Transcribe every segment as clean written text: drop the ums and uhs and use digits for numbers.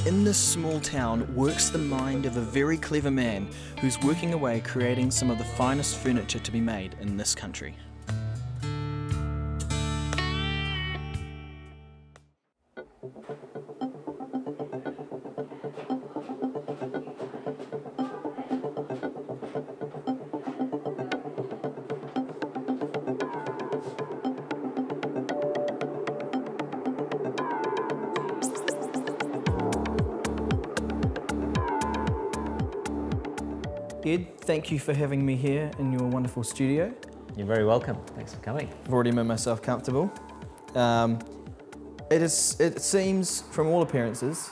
In this small town works the mind of a very clever man who's working away creating some of the finest furniture to be made in this country. Ed, thank you for having me here in your wonderful studio. You're very welcome. Thanks for coming. I've already made myself comfortable. It seems, from all appearances,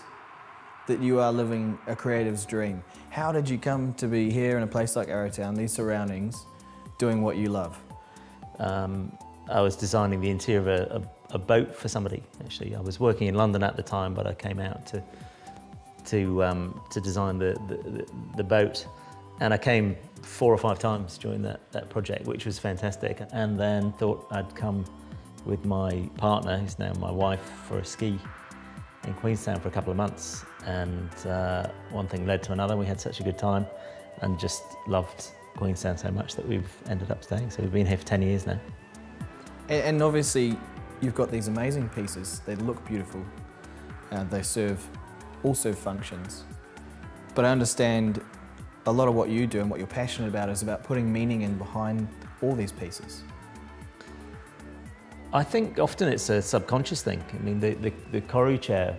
that you are living a creative's dream. How did you come to be here in a place like Arrowtown, these surroundings, doing what you love? I was designing the interior of a boat for somebody, actually. I was working in London at the time, but I came out to design the boat. And I came 4 or 5 times during that project, which was fantastic. And then thought I'd come with my partner, who's now my wife, for a ski in Queenstown for a couple of months. And one thing led to another. We had such a good time and just loved Queenstown so much that we've ended up staying. So we've been here for 10 years now. And obviously, you've got these amazing pieces. They look beautiful. They serve also functions. But I understand a lot of what you do and what you're passionate about is about putting meaning in behind all these pieces. I think often it's a subconscious thing. I mean, the Corrie chair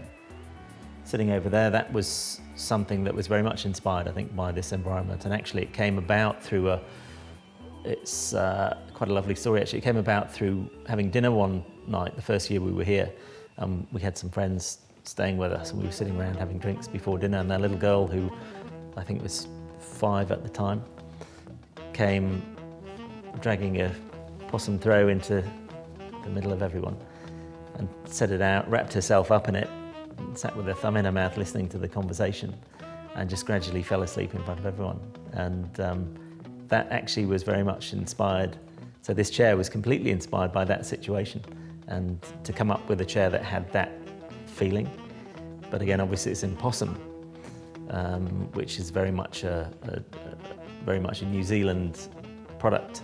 sitting over there, that was something that was very much inspired, I think, by this environment. And actually it came about through it's quite a lovely story actually. It came about through having dinner one night, the first year we were here. We had some friends staying with us and we were sitting around having drinks before dinner, and their little girl, who I think was 5 at the time, came dragging a possum throw into the middle of everyone and set it out, wrapped herself up in it, and sat with her thumb in her mouth listening to the conversation, and just gradually fell asleep in front of everyone. And that actually was very much inspired. So this chair was completely inspired by that situation, and to come up with a chair that had that feeling. But again, obviously it's in possum, which is very much a New Zealand product.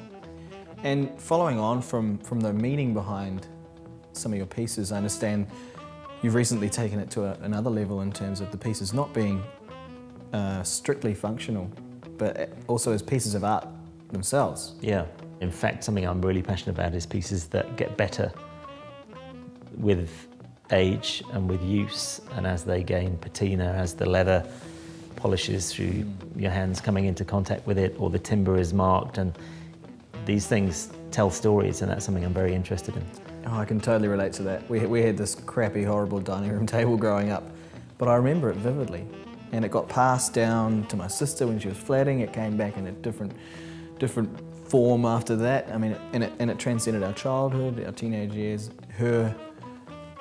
And following on from the meaning behind some of your pieces, I understand you've recently taken it to another level in terms of the pieces not being strictly functional, but also as pieces of art themselves. Yeah. In fact, something I'm really passionate about is pieces that get better with age and with use, and as they gain patina, as the leather polishes through your hands coming into contact with it, or the timber is marked, and these things tell stories, and that's something I'm very interested in. Oh, I can totally relate to that. We had this crappy, horrible dining room table growing up, but I remember it vividly. And it got passed down to my sister when she was flatting. It came back in a different form after that. I mean, and it transcended our childhood, our teenage years, her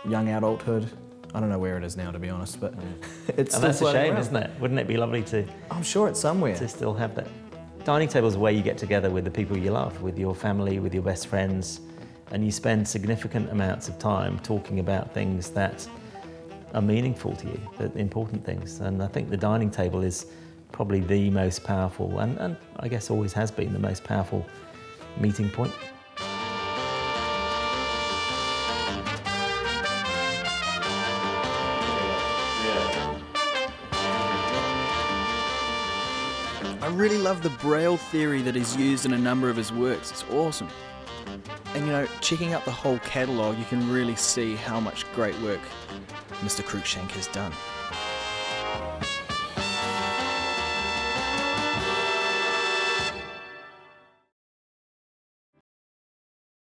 young adulthood. I don't know where it is now, to be honest, but it's still. And that's a shame, around. isn't it? Wouldn't it be lovely to? I'm sure it's somewhere. To still have that. Dining table is where you get together with the people you love, with your family, with your best friends, and you spend significant amounts of time talking about things that are meaningful to you, the important things. And I think the dining table is probably the most powerful, and I guess always has been the most powerful meeting point. I really love the braille theory that is used in a number of his works. It's awesome. And you know, checking out the whole catalogue, you can really see how much great work Mr. Cruikshank has done.